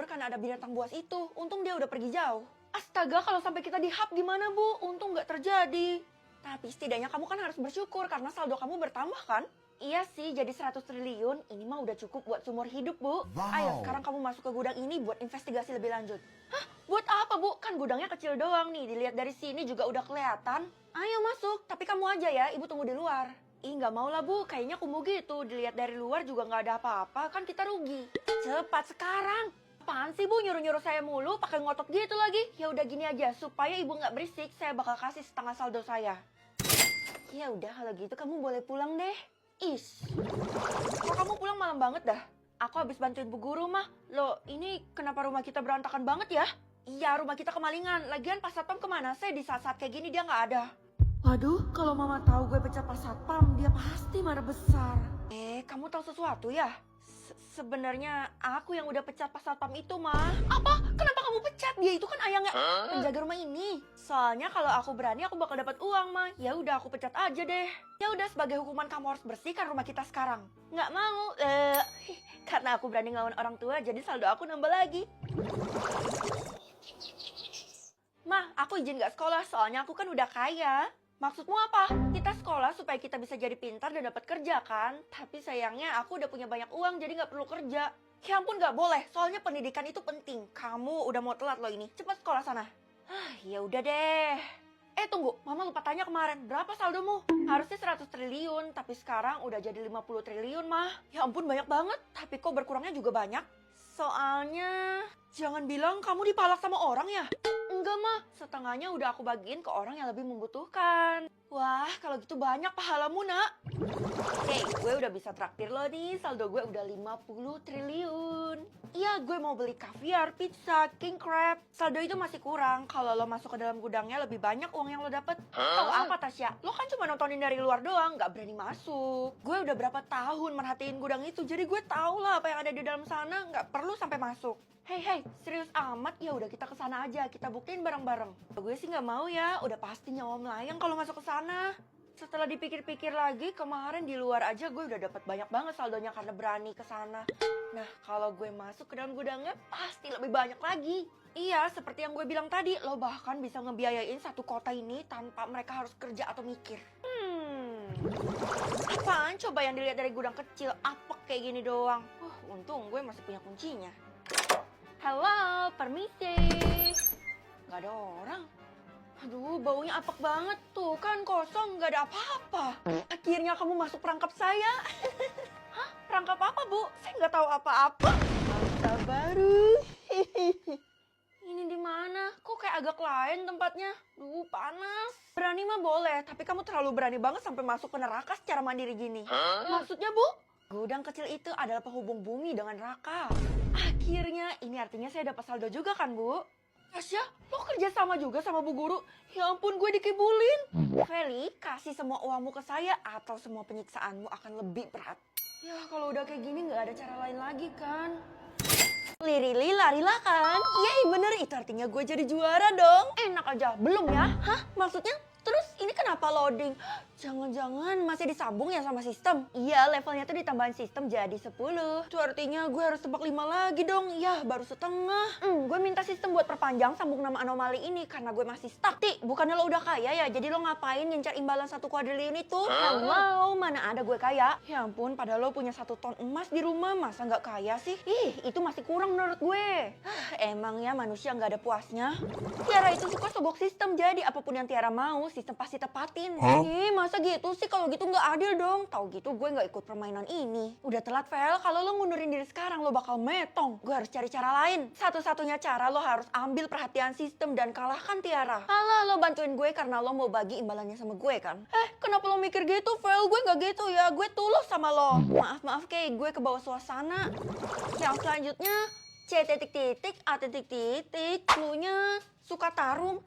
bersyukur karena ada binatang buas itu. Untung dia udah pergi jauh. Astaga, kalau sampai kita dihap gimana, Bu? Untung nggak terjadi. Tapi setidaknya kamu kan harus bersyukur karena saldo kamu bertambah kan? Iya sih, jadi 100 triliun ini mah udah cukup buat seumur hidup, Bu. Wow. Ayo, sekarang kamu masuk ke gudang ini buat investigasi lebih lanjut. Hah? Buat apa, Bu? Kan gudangnya kecil doang nih, dilihat dari sini juga udah kelihatan. Ayo masuk, tapi kamu aja ya, Ibu tunggu di luar. Ih, nggak mau lah, Bu. Kayaknya kumuh gitu. Dilihat dari luar juga nggak ada apa-apa, kan kita rugi. Cepat sekarang. Apaan sih, Bu? Nyuruh-nyuruh saya mulu, pakai ngotot gitu lagi. Ya udah gini aja, supaya Ibu nggak berisik, saya bakal kasih setengah saldo saya. Ya udah, kalau gitu kamu boleh pulang deh. Is. Kok kamu pulang malam banget dah? Aku habis bantuin Bu Guru mah. Loh, ini kenapa rumah kita berantakan banget ya? Iya, rumah kita kemalingan. Lagian Pak Satpam kemana sih? Di saat-saat kayak gini dia nggak ada. Waduh, kalau Mama tahu gue pecat Pak Satpam, dia pasti marah besar. Kamu tahu sesuatu ya? Sebenarnya aku yang udah pecat Pak Satpam itu, Mah. Apa? Kenapa kamu pecat? Dia itu kan ayangnya penjaga rumah ini. Soalnya kalau aku berani aku bakal dapat uang, Mah. Ya udah aku pecat aja deh. Ya udah, sebagai hukuman kamu harus bersihkan rumah kita sekarang. Nggak mau. Karena aku berani ngelawan orang tua, jadi saldo aku nambah lagi. Mah, aku izin nggak sekolah soalnya aku kan udah kaya. Maksudmu apa? Kita sekolah supaya kita bisa jadi pintar dan dapat kerja kan? Tapi sayangnya aku udah punya banyak uang jadi nggak perlu kerja. Ya ampun, nggak boleh, soalnya pendidikan itu penting. Kamu udah mau telat loh ini. Cepat sekolah sana. Ya udah deh. Tunggu, Mama lupa tanya kemarin, berapa saldomu? Harusnya 100 triliun, tapi sekarang udah jadi 50 triliun, Mah. Ya ampun, banyak banget. Tapi kok berkurangnya juga banyak? Soalnya, jangan bilang kamu dipalak sama orang ya? Enggak, Mah. Setengahnya udah aku bagiin ke orang yang lebih membutuhkan. Wah, kalau gitu banyak pahalamu, Nak. Oke, gue udah bisa traktir lo nih. Saldo gue udah 50 triliun. Iya, gue mau beli kaviar, pizza, king crab. Saldo itu masih kurang. Kalau lo masuk ke dalam gudangnya lebih banyak uang yang lo dapet. Tahu apa, Tasya? Lo kan cuma nontonin dari luar doang, nggak berani masuk. Gue udah berapa tahun merhatiin gudang itu, jadi gue tau lah apa yang ada di dalam sana. Nggak perlu sampai masuk. Hei, serius amat? Ya udah kita kesana aja, kita buktiin bareng-bareng. Gue sih nggak mau ya, udah pasti nyawa melayang kalau masuk ke sana. Setelah dipikir-pikir lagi, kemarin di luar aja gue udah dapat banyak banget saldonya karena berani ke sana. Nah, kalau gue masuk ke dalam gudangnya pasti lebih banyak lagi. Iya, seperti yang gue bilang tadi, lo bahkan bisa ngebiayain satu kota ini tanpa mereka harus kerja atau mikir. Apaan coba yang dilihat dari gudang kecil, apek kayak gini doang. Untung gue masih punya kuncinya. Halo, permisi. Gak ada orang. Aduh, baunya apek banget tuh, kan kosong, gak ada apa-apa. Akhirnya kamu masuk perangkap saya. Hah? Perangkap apa, Bu? Saya nggak tahu apa-apa. Masa baru. Ini di mana? Kok kayak agak lain tempatnya? Duh, panas. Berani mah boleh, tapi kamu terlalu berani banget sampai masuk ke neraka secara mandiri gini. Maksudnya, Bu? Gudang kecil itu adalah penghubung bumi dengan neraka. Akhirnya, ini artinya saya dapat saldo juga kan, Bu? Tasya, lo kerja sama juga sama Bu Guru? Ya ampun, gue dikibulin. Feli, kasih semua uangmu ke saya atau semua penyiksaanmu akan lebih berat. Ya, kalau udah kayak gini nggak ada cara lain lagi kan? Lirili larilah kan? Iya, bener, itu artinya gue jadi juara dong. Enak aja, belum ya? Hah? Maksudnya? Terus ini kenapa loading? Jangan-jangan masih disambung ya sama sistem? Iya, levelnya tuh ditambahin sistem jadi 10. Itu artinya gue harus tebak 5 lagi dong. Ya, baru setengah. Gue minta sistem buat perpanjang sambung nama anomali ini karena gue masih stuck. Ti, bukannya lo udah kaya ya? Jadi lo ngapain ngincar imbalan 1 kuadriliun itu? Hello, mana ada gue kaya? Ya ampun, padahal lo punya 1 ton emas di rumah. Masa nggak kaya sih? Ih, itu masih kurang menurut gue. Emang ya manusia nggak ada puasnya. Tiara itu suka sogok sistem, jadi apapun yang Tiara mau, sistem pasti tepatin. Masa gitu sih? Kalau gitu nggak adil dong. Tahu gitu gue nggak ikut permainan ini. Udah telat, Vel. Kalau lo ngundurin diri sekarang, lo bakal metong. Gue harus cari cara lain. Satu-satunya cara lo harus ambil perhatian sistem dan kalahkan Tiara. Alah, lo bantuin gue karena lo mau bagi imbalannya sama gue kan? Kenapa lo mikir gitu, Vel? Gue nggak gitu ya. Gue tulus sama lo. Maaf, kayak gue kebawa suasana. Yang selanjutnya, C titik-titik, A titik-titik, cluenya suka taruh.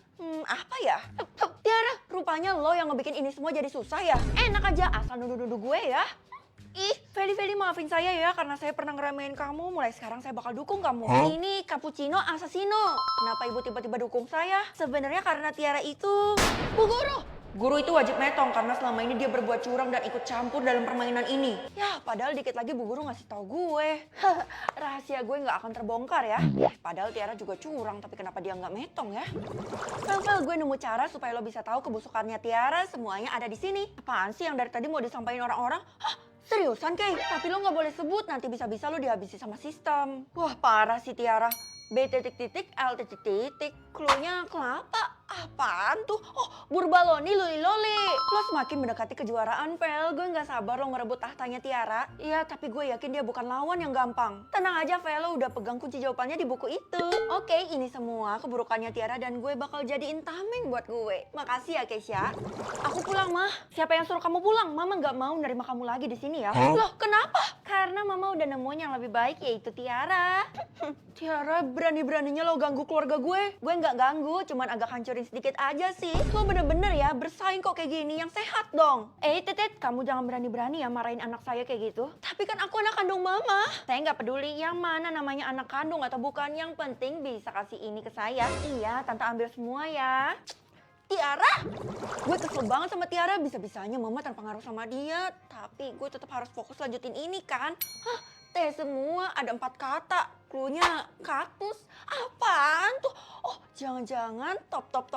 Apa ya? Tiara, rupanya lo yang ngebikin ini semua jadi susah ya? Enak aja, asal nuduh-nuduh gue ya. Ih, Feli, maafin saya ya karena saya pernah ngeremehin kamu. Mulai sekarang saya bakal dukung kamu. Ini cappuccino assassino. Kenapa ibu tiba-tiba dukung saya? Sebenarnya karena Tiara itu... Bu Guru! Guru itu wajib metong karena selama ini dia berbuat curang dan ikut campur dalam permainan ini. Ya, padahal dikit lagi bu guru ngasih tahu gue. Rahasia gue nggak akan terbongkar ya. Padahal Tiara juga curang, tapi kenapa dia nggak metong ya? Fel, gue nemu cara supaya lo bisa tahu kebusukannya Tiara. Semuanya ada di sini. Apaan sih yang dari tadi mau disampaikan orang-orang? Hah? Seriusan, Kay? Tapi lo nggak boleh sebut, nanti bisa-bisa lo dihabisi sama sistem. Wah, parah sih Tiara. B titik titik L titik titik. Cluenya kelapa. Apaan tuh? Oh, Burbaloni Luli Loli. Lo semakin mendekati kejuaraan, Vel. Gue nggak sabar lo ngerebut tahtanya Tiara. Iya, tapi gue yakin dia bukan lawan yang gampang. Tenang aja, Vel. Lo udah pegang kunci jawabannya di buku itu. Oke, ini semua keburukannya Tiara dan gue bakal jadiin tameng buat gue. Makasih ya, Keisha. Aku pulang, Mah. Siapa yang suruh kamu pulang? Mama nggak mau nerima kamu lagi di sini ya. Loh, kenapa? Karena Mama udah nemuin yang lebih baik, yaitu Tiara. Tiara, berani-beraninya lo ganggu keluarga gue. Gue nggak ganggu, cuman agak hancurin sedikit aja sih. Lo bener-bener ya bersaing kok kayak gini, yang sehat dong. Titit, kamu jangan berani-berani ya marahin anak saya kayak gitu. Tapi kan aku anak kandung Mama. Saya nggak peduli yang mana namanya anak kandung atau bukan, yang penting bisa kasih ini ke saya. Iya, Tante ambil semua ya. Tiara, gue kesel banget sama Tiara. Bisa-bisanya Mama terpengaruh sama dia. Tapi gue tetap harus fokus lanjutin ini kan. Hah, teh semua ada 4 kata. Cluenya kaktus. Apaan tuh? Oh, jangan-jangan top top.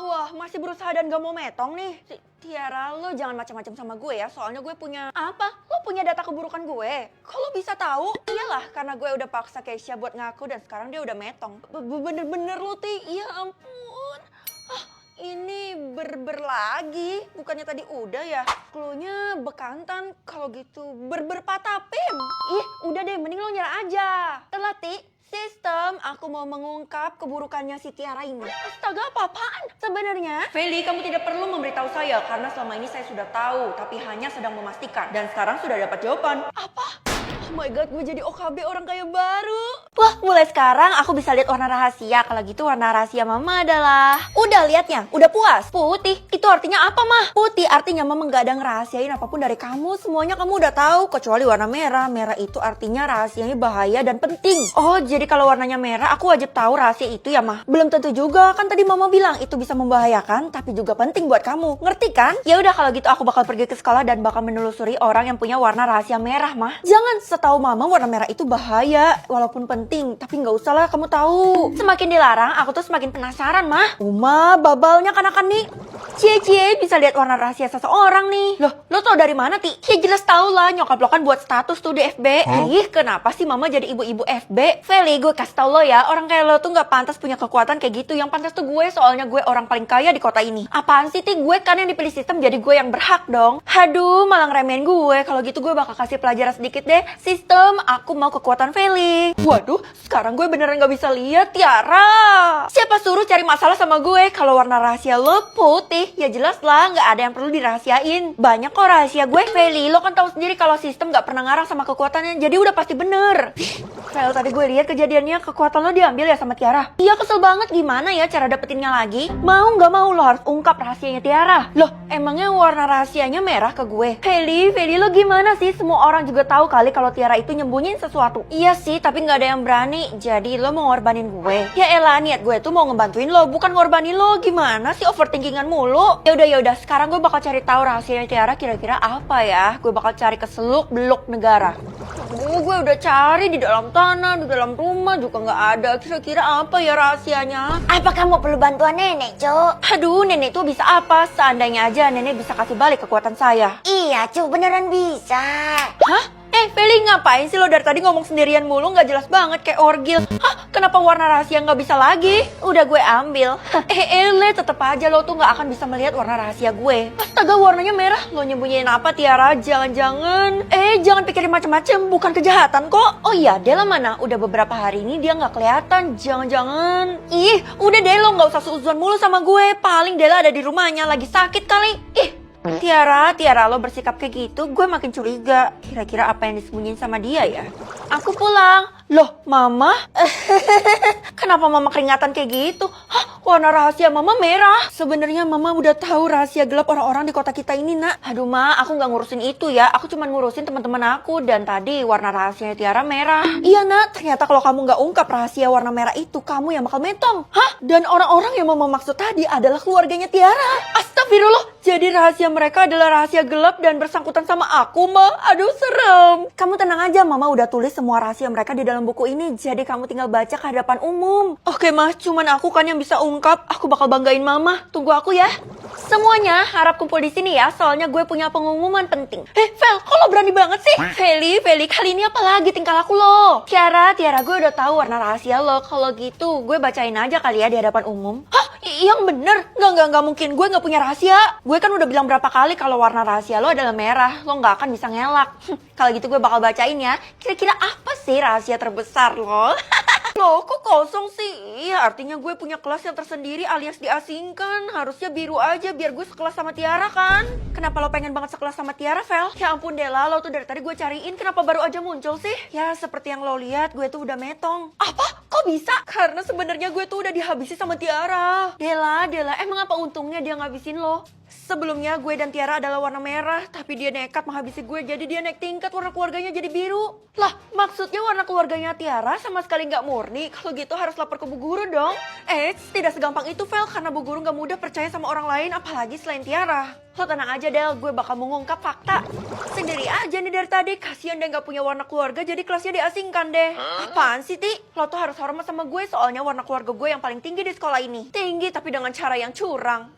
Wah, masih berusaha dan gak mau metong nih. Tiara, lo jangan macam-macam sama gue ya. Soalnya gue punya apa? Lo punya data keburukan gue. Kalau bisa tahu? Iyalah, karena gue udah paksa Keisha buat ngaku dan sekarang dia udah metong. Bener-bener lo, Ti. Ya ampun. Ini berber lagi, bukannya tadi udah ya? Cluenya bekantan, kalau gitu berpatapim. Ih, udah deh, mending lo nyerah aja. Telati, sistem, aku mau mengungkap keburukannya si Tiara ini. Astaga, apa-apaan? Sebenarnya, Feli, kamu tidak perlu memberitahu saya karena selama ini saya sudah tahu, tapi hanya sedang memastikan. Dan sekarang sudah dapat jawaban. Apa? Oh my god, gue jadi OKB orang kaya baru. Wah, mulai sekarang aku bisa lihat warna rahasia. Kalau gitu warna rahasia Mama adalah... Udah liatnya? Udah puas? Putih? Itu artinya apa, Mah? Putih artinya Mama nggak ada ngerahasiain apapun dari kamu. Semuanya kamu udah tahu, kecuali warna merah. Merah itu artinya rahasianya bahaya dan penting. Oh, jadi kalau warnanya merah, aku wajib tahu rahasia itu ya, Mah? Belum tentu juga. Kan tadi Mama bilang itu bisa membahayakan, tapi juga penting buat kamu. Ngerti kan? Ya udah, kalau gitu aku bakal pergi ke sekolah dan bakal menelusuri orang yang punya warna rahasia merah, Mah. Jangan setahu Mama warna merah itu bahaya, walaupun penting, tapi nggak usah lah kamu tahu. Semakin dilarang, aku tuh semakin penasaran, Mah. Uma, babalnya kan nih. Cie bisa lihat warna rahasia seseorang nih. Loh, lo tau dari mana, Ti? Ya jelas tau lah, nyokap lo kan buat status tuh di FB. Ih, kenapa sih Mama jadi ibu-ibu FB? Feli, gue kasih tau lo ya, orang kayak lo tuh nggak pantas punya kekuatan kayak gitu. Yang pantas tuh gue, soalnya gue orang paling kaya di kota ini. Apaan sih, Ti? Gue kan yang dipilih sistem, jadi gue yang berhak dong. Haduh, malah ngeremehin gue. Kalau gitu gue bakal kasih pelajaran sedikit deh. Sistem, aku mau kekuatan Feli. Waduh, sekarang gue beneran nggak bisa lihat, Tiara. Siapa suruh cari masalah sama gue? Kalau warna rahasia lo putih, ya jelas lah nggak ada yang perlu dirahasiain. Banyak kok rahasia gue, Feli. Lo kan tahu sendiri kalau sistem nggak pernah ngarang sama kekuatannya, jadi udah pasti bener. Fel, tadi gue lihat kejadiannya, kekuatan lo diambil ya sama Tiara. Iya, kesel banget. Gimana ya cara dapetinnya lagi? Mau nggak mau lo harus ungkap rahasianya Tiara. Loh, emangnya warna rahasianya merah ke gue? Feli lo gimana sih? Semua orang juga tahu kali kalau Tiara itu nyembunyiin sesuatu. Iya sih, tapi nggak ada yang berani. Jadi lo mau ngorbanin gue? Ya elah, niat gue tuh mau ngebantuin lo, bukan ngorbanin lo. Gimana sih overthinkingan mulu? Ya udah. Sekarang gue bakal cari tahu rahasianya Tiara kira-kira apa ya. Gue bakal cari ke seluk beluk negara. Gue udah cari di dalam tanah, di dalam rumah juga nggak ada. Kira-kira apa ya rahasianya? Apa kamu perlu bantuan nenek, Cuk? Aduh, nenek tuh bisa apa? Seandainya aja nenek bisa kasih balik kekuatan saya. Iya, Cuk, beneran bisa. Hah? Feli, ngapain sih lo dari tadi ngomong sendirian mulu? Nggak jelas banget kayak orgil. Hah? Kenapa warna rahasia nggak bisa lagi? Udah gue ambil. Tetep aja lo tuh nggak akan bisa melihat warna rahasia gue. Astaga, warnanya merah. Lo nyembunyiin apa, Tiara? Jangan-jangan. Jangan pikirin macem-macem. Bukan kejahatan kok. Oh iya, Dela mana? Udah beberapa hari ini dia nggak kelihatan. Jangan-jangan. Ih, udah deh, lo nggak usah suzon mulu sama gue. Paling Dela ada di rumahnya lagi sakit kali. Ih. Tiara, lo bersikap kayak gitu, gue makin curiga. Kira-kira apa yang disembunyiin sama dia ya? aku pulang. Loh, Mama? Kenapa Mama keringatan kayak gitu? Hah, warna rahasia Mama merah. Sebenarnya Mama udah tahu rahasia gelap orang-orang di kota kita ini, Nak. Aduh, Ma, aku nggak ngurusin itu ya. Aku cuma ngurusin teman-teman aku. Dan tadi warna rahasianya Tiara merah. Iya, Nak. Ternyata kalau kamu nggak ungkap rahasia warna merah itu, kamu yang bakal metong. Hah? Dan orang-orang yang Mama maksud tadi adalah keluarganya Tiara. Astagfirullah. Jadi rahasia mereka adalah rahasia gelap dan bersangkutan sama aku, Ma. Aduh, serem. Kamu tenang aja, Mama udah tulis semua rahasia mereka di dalam buku ini. Jadi kamu tinggal baca ke hadapan umum. Oke, Ma. Cuman aku kan yang bisa ungkap. Aku bakal banggain Mama. Tunggu aku ya. Semuanya harap kumpul di sini ya. Soalnya gue punya pengumuman penting. Vel, kok lo berani banget sih? Feli, kali ini apa lagi tingkah laku lo? Tiara, gue udah tahu warna rahasia lo. Kalau gitu, gue bacain aja kali ya di hadapan umum. Hah? Yang bener? Nggak mungkin. Gue nggak punya rahasia. Gue kan udah bilang berapa kali kalau warna rahasia lo adalah merah. Lo nggak akan bisa ngelak. Kalau gitu gue bakal bacain ya. Kira-kira apa sih rahasia terbesar lo? Loh, kok kosong sih? Iya, artinya gue punya kelas yang tersendiri alias diasingkan. Harusnya biru aja biar gue sekelas sama Tiara kan? Kenapa lo pengen banget sekelas sama Tiara, Vel? Ya ampun Dela, lo tuh dari tadi gue cariin. Kenapa baru aja muncul sih? Ya, seperti yang lo lihat, gue tuh udah metong. Apa? Kok bisa? Karena sebenarnya gue tuh udah dihabisi sama Tiara. Dela, emang apa untungnya dia ngabisin lo? Sebelumnya gue dan Tiara adalah warna merah, tapi dia nekat menghabisi gue, jadi dia naik tingkat warna keluarganya jadi biru. Lah, maksudnya warna keluarganya Tiara sama sekali nggak murni, kalau gitu harus lapor ke Bu Guru dong. Tidak segampang itu, Vel, karena Bu Guru nggak mudah percaya sama orang lain, apalagi selain Tiara. Lo tenang aja, Del, gue bakal mengungkap fakta. Sendiri aja nih dari tadi, kasihan dia nggak punya warna keluarga, jadi kelasnya diasingkan deh. Apaan sih, Ti? Lo tuh harus hormat sama gue, soalnya warna keluarga gue yang paling tinggi di sekolah ini. Tinggi, tapi dengan cara yang curang.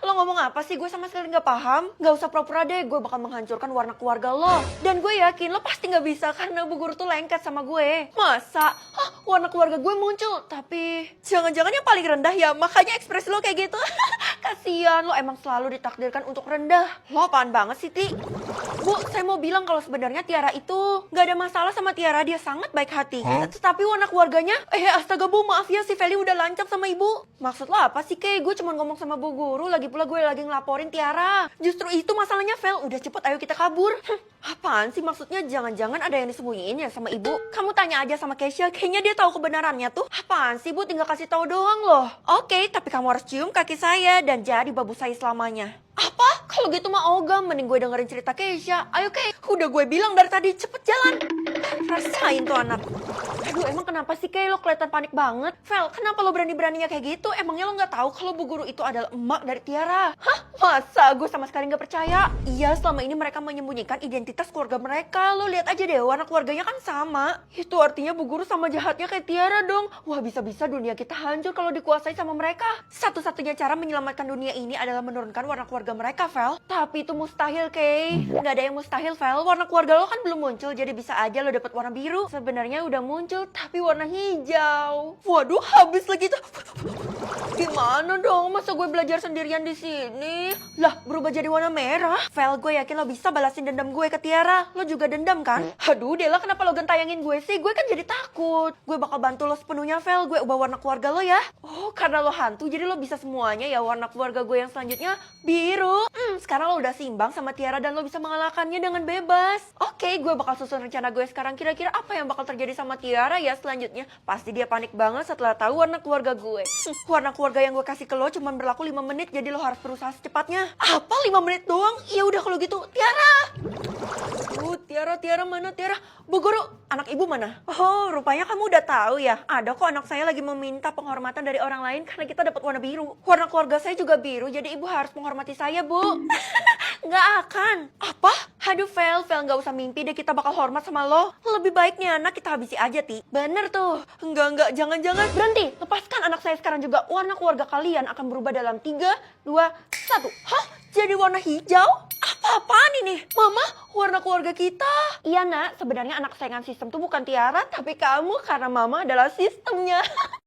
Lo ngomong apa sih? Gue sama sekali nggak paham. Nggak usah pura-pura deh, gue bakal menghancurkan warna keluarga lo. Dan gue yakin lo pasti nggak bisa karena Bu Guru tuh lengket sama gue. Masa? Hah, warna keluarga gue muncul, tapi jangan-jangan yang paling rendah ya, makanya ekspresi lo kayak gitu. Kasian, lo emang selalu ditakdirkan untuk rendah. Lo apaan banget sih, Ti? Bu, saya mau bilang kalau sebenarnya Tiara itu nggak ada masalah sama Tiara, dia sangat baik hati. Tetapi warna keluarganya, astaga Bu, maaf ya si Feli udah lancap sama ibu. Maksud lo apa sih, Kay? Gue cuma ngomong sama Bu Guru, lagi pula gue lagi ngelaporin Tiara. Justru itu masalahnya, Vel. Udah cepet, ayo kita kabur. Apaan sih maksudnya? Jangan-jangan ada yang disembunyiin ya sama ibu? Kamu tanya aja sama Keisha, kayaknya dia tahu kebenarannya tuh. Apaan sih, Bu? Tinggal kasih tahu doang loh. Oke, tapi kamu harus cium kaki saya dan jadi babu saya selamanya. Apa? Kalau gitu mah ogah, mending gue dengerin cerita Keisha. Ayo, Kay. Udah gue bilang dari tadi, cepet jalan. Rasain tuh anak. Aduh, emang kenapa sih, Kay? Lo kelihatan panik banget. Vel, kenapa lo berani-beraninya kayak gitu? Emangnya lo nggak tahu kalau Bu Guru itu adalah emak dari Tiara? Hah? Masa? Gue sama sekali nggak percaya. Iya, selama ini mereka menyembunyikan identitas keluarga mereka. Lo lihat aja deh, warna keluarganya kan sama. Itu artinya Bu Guru sama jahatnya kayak Tiara dong. Wah, bisa-bisa dunia kita hancur kalau dikuasai sama mereka. Satu-satunya cara menyelamatkan dunia ini adalah menurunkan warna keluarga mereka, Vel. Tapi itu mustahil, Kay. Nggak ada yang mustahil, Vel. Warna keluarga lo kan belum muncul, jadi bisa aja lo dapet warna biru. Sebenarnya udah muncul, tapi warna hijau. Waduh, habis lagi tuh. Gimana dong? Masa gue belajar sendirian di sini? Lah, berubah jadi warna merah? Vel, gue yakin lo bisa balasin dendam gue ke Tiara. Lo juga dendam kan? Aduh, Dela, kenapa lo gentayangin gue sih? Gue kan jadi takut. Gue bakal bantu lo sepenuhnya, Vel. Gue ubah warna keluarga lo ya. Oh, karena lo hantu, jadi lo bisa semuanya ya. Warna keluarga gue yang selanjutnya biru. Sekarang lo udah seimbang sama Tiara dan lo bisa mengalahkannya dengan bebas. Oke, gue bakal susun rencana gue sekarang. Kira-kira apa yang bakal terjadi sama Tiara ya selanjutnya? Pasti dia panik banget setelah tahu warna keluarga gue. Warna keluarga yang gue kasih ke lo cuma berlaku 5 menit, jadi lo harus berusaha secepatnya. Apa 5 menit doang? Ya udah kalau gitu, Tiara. Tiara mana Tiara? Bu Guru, anak ibu mana? Oh, rupanya kamu udah tahu ya. Ada kok, anak saya lagi meminta penghormatan dari orang lain karena kita dapat warna biru. Warna keluarga saya juga biru, jadi ibu harus menghormati saya, Bu. Nggak akan. Apa? Aduh, Vel, nggak usah mimpi deh, kita bakal hormat sama lo. Lebih baiknya anak kita habisi aja, Ti. Bener tuh. Enggak, jangan. Berhenti, lepaskan anak saya sekarang juga. Warna keluarga kalian akan berubah dalam 3, 2, 1. Hah? Jadi warna hijau? Apa-apaan ini? Mama, warna keluarga kita. Iya, Nak. Sebenarnya anak sayangan sistem tuh bukan Tiara, tapi kamu karena Mama adalah sistemnya.